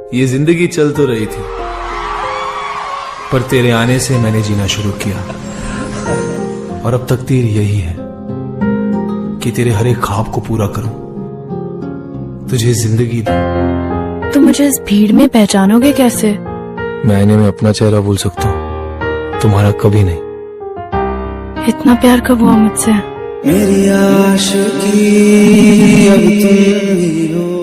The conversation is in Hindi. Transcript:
ये जिंदगी चल तो रही थी, पर तेरे आने से मैंने जीना शुरू किया। और अब तकदीर यही है कि तेरे हर एक ख्वाब को पूरा करूं, तुझे जिंदगी दूं। तुम मुझे इस भीड़ में पहचानोगे कैसे? मैं आईने में अपना चेहरा भूल सकता हूं, तुम्हारा कभी नहीं। इतना प्यार कब हुआ मुझसे? मेरी आशिकी अब तुम ही हो।